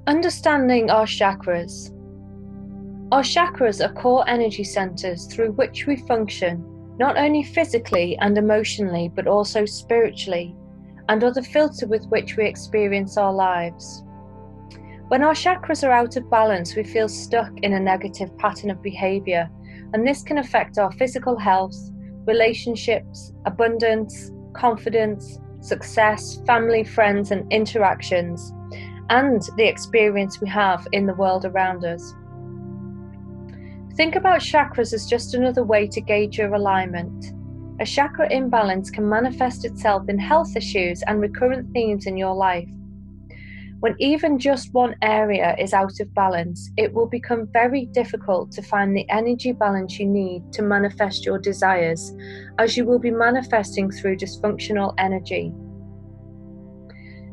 Understanding our chakras. Our chakras are core energy centers through which we function, not only physically and emotionally, but also spiritually, and are the filter with which we experience our lives. When our chakras are out of balance, we feel stuck in a negative pattern of behavior, and this can affect our physical health, relationships, abundance, confidence, success, family, friends, and interactions, and the experience we have in the world around us. Think about chakras as just another way to gauge your alignment. A chakra imbalance can manifest itself in health issues and recurrent themes in your life. When even just one area is out of balance, it will become very difficult to find the energy balance you need to manifest your desires, as you will be manifesting through dysfunctional energy.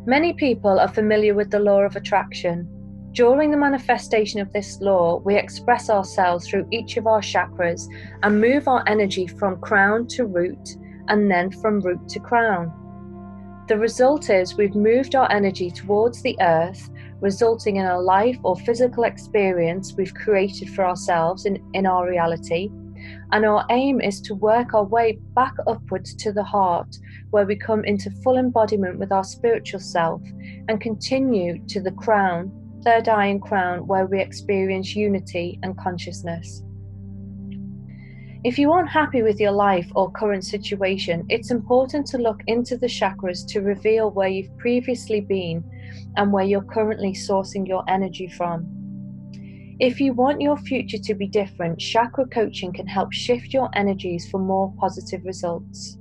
Many people are familiar with the law of attraction. During the manifestation of this law, we express ourselves through each of our chakras and move our energy from crown to root, and then from root to crown. The result is we've moved our energy towards the earth, resulting in a life or physical experience we've created for ourselves in our reality. And our aim is to work our way back upwards to the heart, where we come into full embodiment with our spiritual self, and continue to the crown, third eye and crown, where we experience unity and consciousness. If you aren't happy with your life or current situation, it's important to look into the chakras to reveal where you've previously been and where you're currently sourcing your energy from. If you want your future to be different, chakra coaching can help shift your energies for more positive results.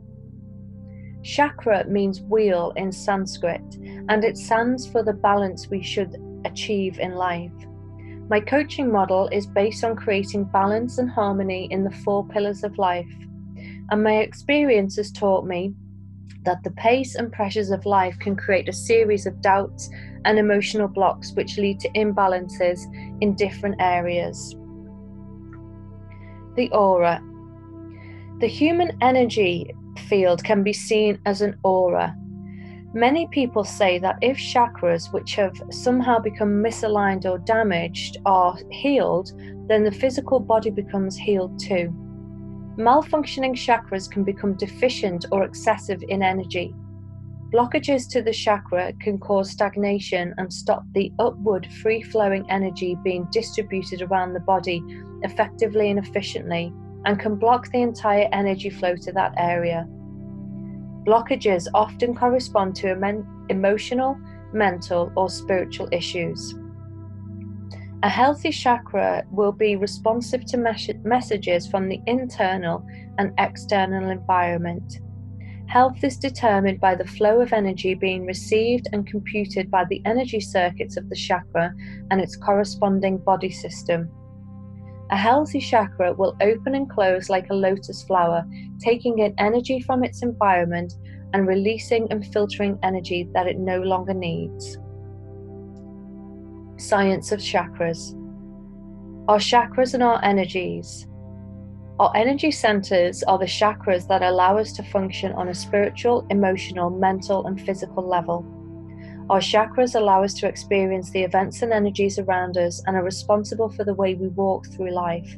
Chakra means wheel in Sanskrit, and it stands for the balance we should achieve in life. My coaching model is based on creating balance and harmony in the 4 pillars of life, and my experience has taught me that the pace and pressures of life can create a series of doubts and emotional blocks which lead to imbalances in different areas. The aura. The human energy field can be seen as an aura. Many people say that if chakras which have somehow become misaligned or damaged are healed, then the physical body becomes healed too. Malfunctioning chakras can become deficient or excessive in energy. Blockages to the chakra can cause stagnation and stop the upward free-flowing energy being distributed around the body effectively and efficiently, and can block the entire energy flow to that area. Blockages often correspond to emotional, mental, or spiritual issues. A healthy chakra will be responsive to messages from the internal and external environment. Health is determined by the flow of energy being received and computed by the energy circuits of the chakra and its corresponding body system. A healthy chakra will open and close like a lotus flower, taking in energy from its environment and releasing and filtering energy that it no longer needs. Science of chakras. Our chakras and our energies. Our energy centers are the chakras that allow us to function on a spiritual, emotional, mental, and physical level. Our chakras allow us to experience the events and energies around us and are responsible for the way we walk through life.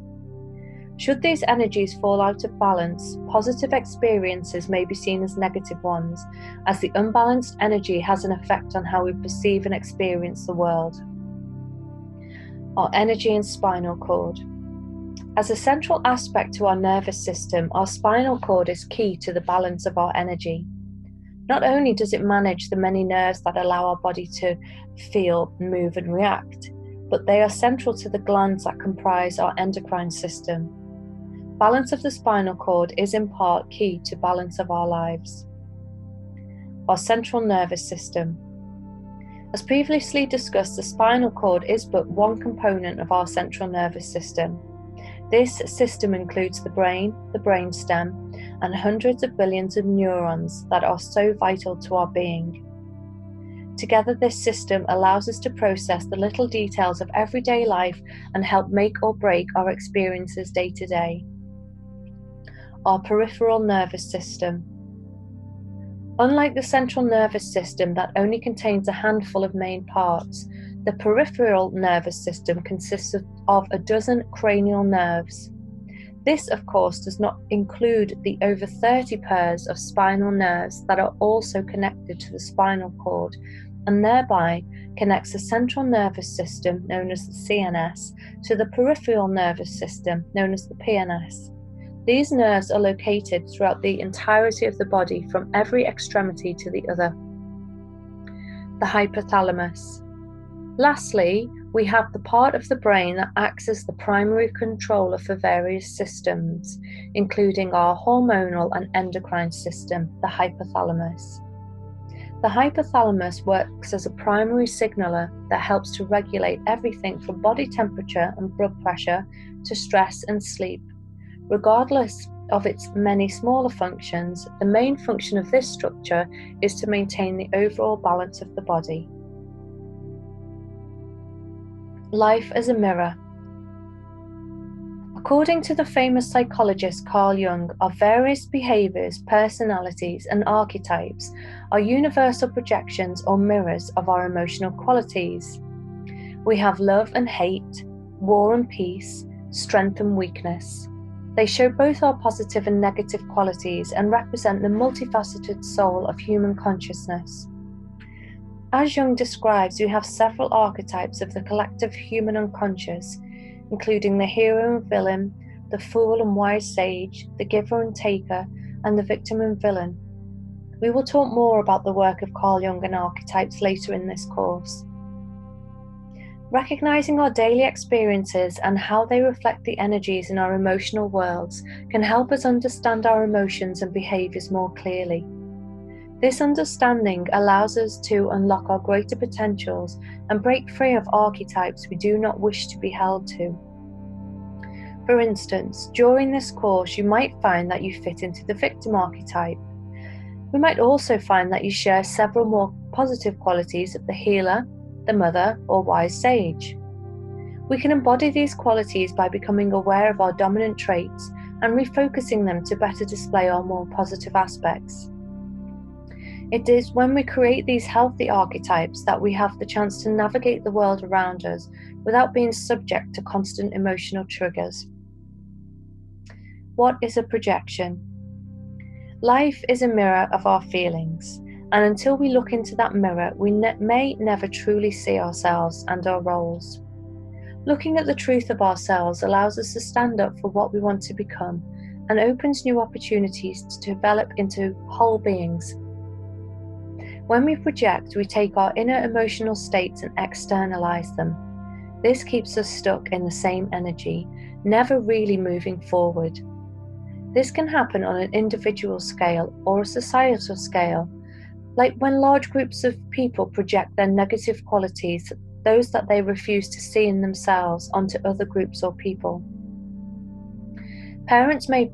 Should these energies fall out of balance, positive experiences may be seen as negative ones, as the unbalanced energy has an effect on how we perceive and experience the world. Our energy and spinal cord. As a central aspect to our nervous system, our spinal cord is key to the balance of our energy. Not only does it manage the many nerves that allow our body to feel, move, and react, but they are central to the glands that comprise our endocrine system. Balance of the spinal cord is in part key to balance of our lives. Our central nervous system. As previously discussed, the spinal cord is but one component of our central nervous system. This system includes the brain, the brainstem, and hundreds of billions of neurons that are so vital to our being. Together, this system allows us to process the little details of everyday life and help make or break our experiences day to day. Our peripheral nervous system. Unlike the central nervous system that only contains a handful of main parts, The peripheral nervous system consists of a dozen cranial nerves. This, of course, does not include the over 30 pairs of spinal nerves that are also connected to the spinal cord, and thereby connects the central nervous system, known as the CNS, to the peripheral nervous system, known as the PNS. These nerves are located throughout the entirety of the body, from every extremity to the other. The hypothalamus. Lastly, we have the part of the brain that acts as the primary controller for various systems, including our hormonal and endocrine system, the hypothalamus. The hypothalamus works as a primary signaler that helps to regulate everything from body temperature and blood pressure to stress and sleep. Regardless of its many smaller functions, the main function of this structure is to maintain the overall balance of the body. Life as a mirror. According to the famous psychologist Carl Jung, our various behaviors, personalities, and archetypes are universal projections or mirrors of our emotional qualities. We have love and hate, war and peace, strength and weakness. They show both our positive and negative qualities and represent the multifaceted soul of human consciousness. As Jung describes, we have several archetypes of the collective human unconscious, including the hero and villain, the fool and wise sage, the giver and taker, and the victim and villain. We will talk more about the work of Carl Jung and archetypes later in this course. Recognizing our daily experiences and how they reflect the energies in our emotional worlds can help us understand our emotions and behaviors more clearly. This understanding allows us to unlock our greater potentials and break free of archetypes we do not wish to be held to. For instance, during this course, you might find that you fit into the victim archetype. We might also find that you share several more positive qualities of the healer, the mother, or wise sage. We can embody these qualities by becoming aware of our dominant traits and refocusing them to better display our more positive aspects. It is when we create these healthy archetypes that we have the chance to navigate the world around us without being subject to constant emotional triggers. What is a projection? Life is a mirror of our feelings, and until we look into that mirror, we may never truly see ourselves and our roles. Looking at the truth of ourselves allows us to stand up for what we want to become and opens new opportunities to develop into whole beings. When we project, we take our inner emotional states and externalize them. This keeps us stuck in the same energy, never really moving forward. This can happen on an individual scale or a societal scale, like when large groups of people project their negative qualities, those that they refuse to see in themselves, onto other groups or people. Parents may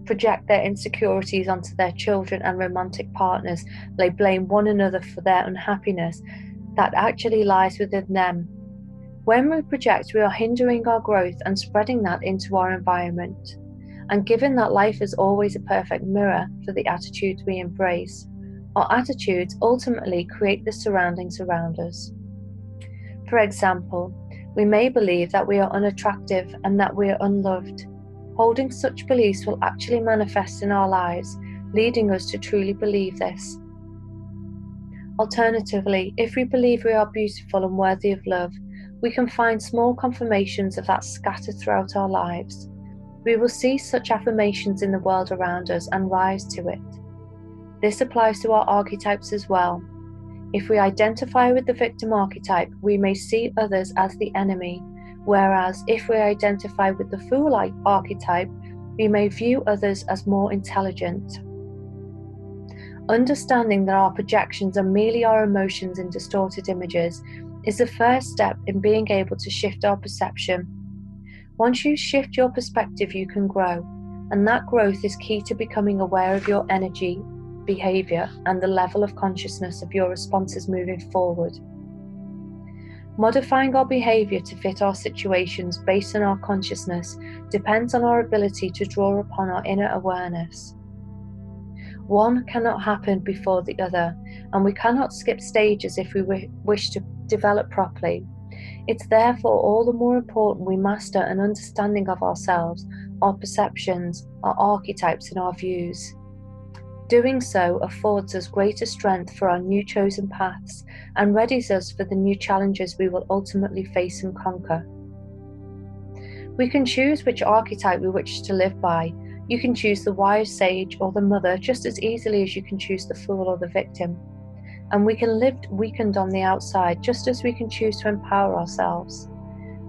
project their insecurities onto their children and romantic partners. They blame one another for their unhappiness that actually lies within them. When we project, we are hindering our growth and spreading that into our environment. And given that life is always a perfect mirror for the attitudes we embrace, our attitudes ultimately create the surroundings around us. For example, we may believe that we are unattractive and that we are unloved. Holding such beliefs will actually manifest in our lives, leading us to truly believe this. Alternatively, if we believe we are beautiful and worthy of love, we can find small confirmations of that scattered throughout our lives. We will see such affirmations in the world around us and rise to it. This applies to our archetypes as well. If we identify with the victim archetype, we may see others as the enemy, whereas if we identify with the fool archetype, we may view others as more intelligent. Understanding that our projections are merely our emotions in distorted images is the first step in being able to shift our perception. Once you shift your perspective, you can grow, and that growth is key to becoming aware of your energy, behavior, and the level of consciousness of your responses moving forward. Modifying our behavior to fit our situations based on our consciousness depends on our ability to draw upon our inner awareness. One cannot happen before the other, and we cannot skip stages if we wish to develop properly. It's therefore all the more important we master an understanding of ourselves, our perceptions, our archetypes, and our views. Doing so affords us greater strength for our new chosen paths and readies us for the new challenges we will ultimately face and conquer. We can choose which archetype we wish to live by. You can choose the wise sage or the mother just as easily as you can choose the fool or the victim. And we can live weakened on the outside just as we can choose to empower ourselves.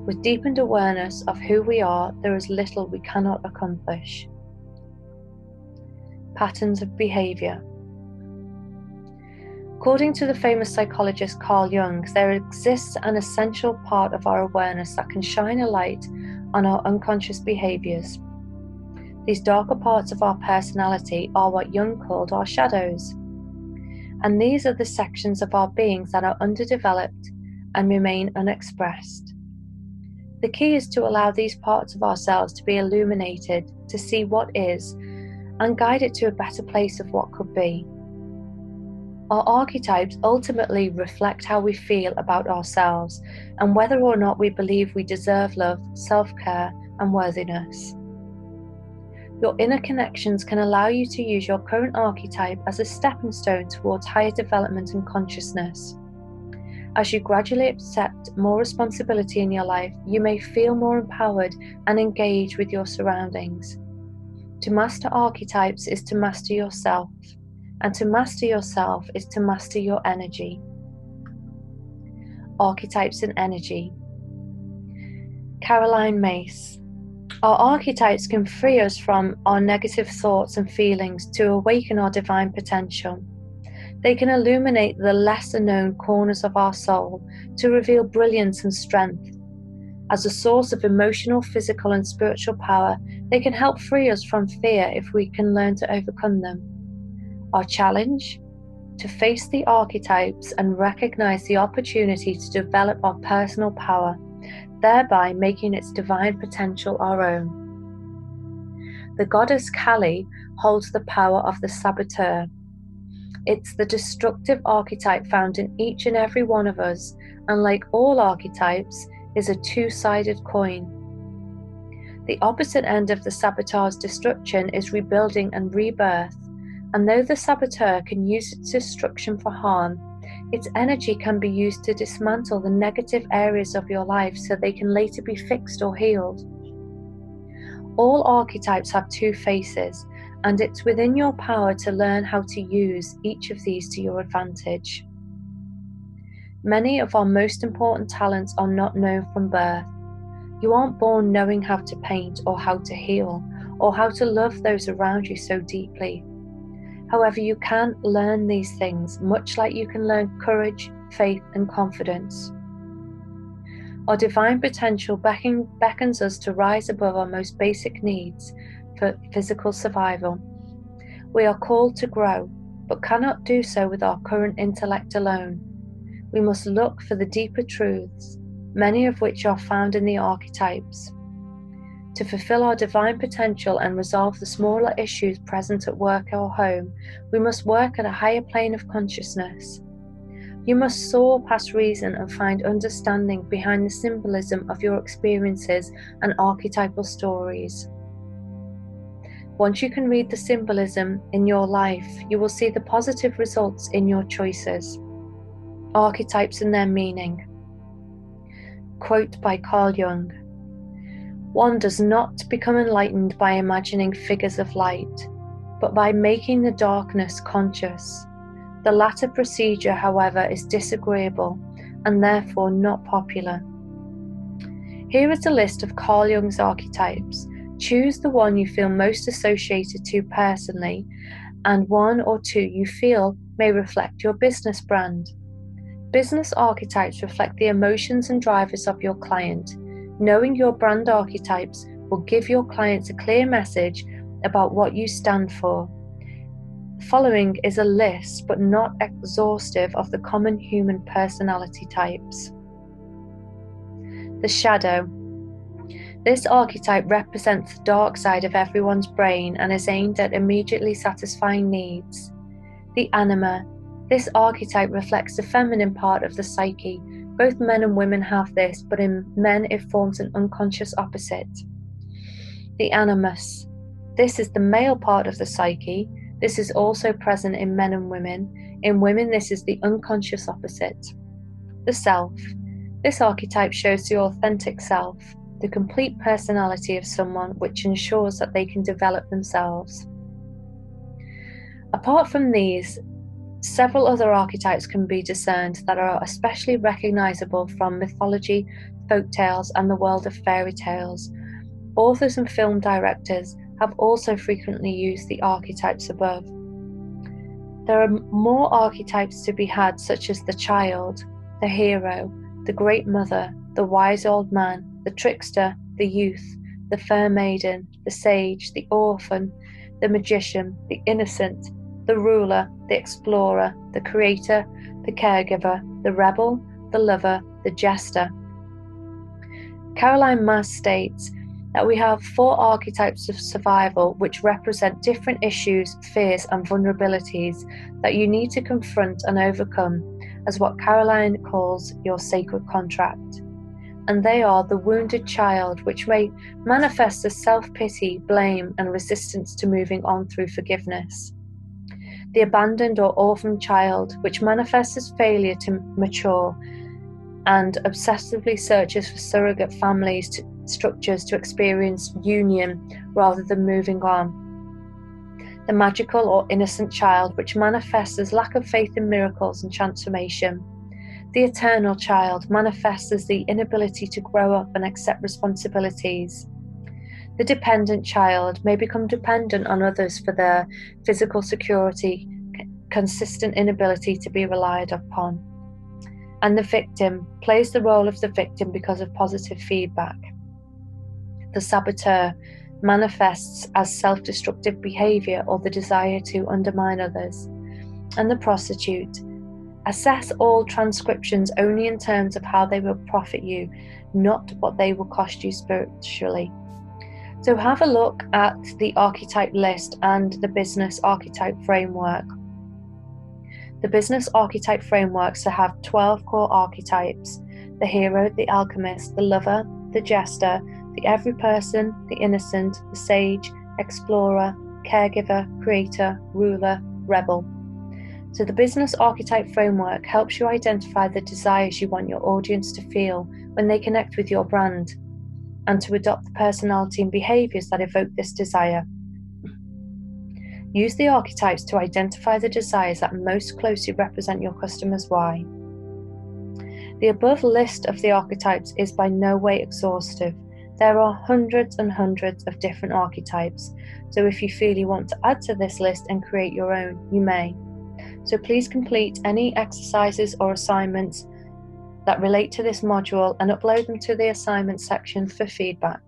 With deepened awareness of who we are, there is little we cannot accomplish. Patterns of behavior. According to the famous psychologist Carl Jung, there exists an essential part of our awareness that can shine a light on our unconscious behaviors. These darker parts of our personality are what Jung called our shadows. And these are the sections of our beings that are underdeveloped and remain unexpressed. The key is to allow these parts of ourselves to be illuminated, to see what is, and guide it to a better place of what could be. Our archetypes ultimately reflect how we feel about ourselves and whether or not we believe we deserve love, self-care, and worthiness. Your inner connections can allow you to use your current archetype as a stepping stone towards higher development and consciousness. As you gradually accept more responsibility in your life, you may feel more empowered and engaged with your surroundings. To master archetypes is to master yourself, and to master yourself is to master your energy. Archetypes and energy. Caroline Myss. Our archetypes can free us from our negative thoughts and feelings to awaken our divine potential. They can illuminate the lesser known corners of our soul to reveal brilliance and strength. As a source of emotional, physical, and spiritual power, they can help free us from fear if we can learn to overcome them. Our challenge? To face the archetypes and recognize the opportunity to develop our personal power, thereby making its divine potential our own. The goddess Kali holds the power of the saboteur. It's the destructive archetype found in each and every one of us, and like all archetypes, is a two-sided coin. The opposite end of the saboteur's destruction is rebuilding and rebirth, and though the saboteur can use its destruction for harm, its energy can be used to dismantle the negative areas of your life so they can later be fixed or healed. All archetypes have two faces, and it's within your power to learn how to use each of these to your advantage. Many of our most important talents are not known from birth. You aren't born knowing how to paint or how to heal or how to love those around you so deeply. However, you can learn these things, much like you can learn courage, faith, and confidence. Our divine potential beckons us to rise above our most basic needs for physical survival. We are called to grow, but cannot do so with our current intellect alone. We must look for the deeper truths, many of which are found in the archetypes. To fulfill our divine potential and resolve the smaller issues present at work or home, we must work at a higher plane of consciousness. You must soar past reason and find understanding behind the symbolism of your experiences and archetypal stories. Once you can read the symbolism in your life, you will see the positive results in your choices. Archetypes and their meaning. Quote by Carl Jung. One does not become enlightened by imagining figures of light, but by making the darkness conscious. The latter procedure, however, is disagreeable and therefore not popular. Here is a list of Carl Jung's archetypes. Choose the one you feel most associated to personally, and one or two you feel may reflect your business brand. Business archetypes reflect the emotions and drivers of your client. Knowing your brand archetypes will give your clients a clear message about what you stand for. The following is a list, but not exhaustive, of the common human personality types. The shadow. This archetype represents the dark side of everyone's brain and is aimed at immediately satisfying needs. The anima. This archetype reflects the feminine part of the psyche, Both men and women have this, but in men it forms an unconscious opposite. The animus. This is the male part of the psyche. This is also present in men and women. In women, this is the unconscious opposite. The self. This archetype shows the authentic self, the complete personality of someone, which ensures that they can develop themselves. Apart from these, several other archetypes can be discerned that are especially recognizable from mythology, folk tales, and the world of fairy tales. Authors and film directors have also frequently used the archetypes above. There are more archetypes to be had, such as the child, the hero, the great mother, the wise old man, the trickster, the youth, the fair maiden, the sage, the orphan, the magician, the innocent, the ruler, the explorer, the creator, the caregiver, the rebel, the lover, the jester. Caroline Myss states that we have 4 archetypes of survival which represent different issues, fears, and vulnerabilities that you need to confront and overcome as what Caroline calls your sacred contract. And they are the wounded child, which may manifest as self-pity, blame, and resistance to moving on through forgiveness. The abandoned or orphaned child, which manifests as failure to mature and obsessively searches for surrogate families structures to experience union rather than moving on. The magical or innocent child, which manifests as lack of faith in miracles and transformation. The eternal child manifests as the inability to grow up and accept responsibilities. The dependent child may become dependent on others for their physical security, consistent inability to be relied upon. And the victim plays the role of the victim because of positive feedback. The saboteur manifests as self-destructive behavior or the desire to undermine others. And the prostitute. Assess all transcriptions only in terms of how they will profit you, not what they will cost you spiritually. So have a look at the archetype list and the business archetype framework. The business archetype frameworks have 12 core archetypes: the hero, the alchemist, the lover, the jester, the every person, the innocent, the sage, explorer, caregiver, creator, ruler, rebel. So the business archetype framework helps you identify the desires you want your audience to feel when they connect with your brand, and to adopt the personality and behaviors that evoke this desire. Use the archetypes to identify the desires that most closely represent your customer's why. The above list of the archetypes is by no way exhaustive. There are hundreds and hundreds of different archetypes, so if you feel you want to add to this list and create your own, you may. So please complete any exercises or assignments that relate to this module and upload them to the assignment section for feedback.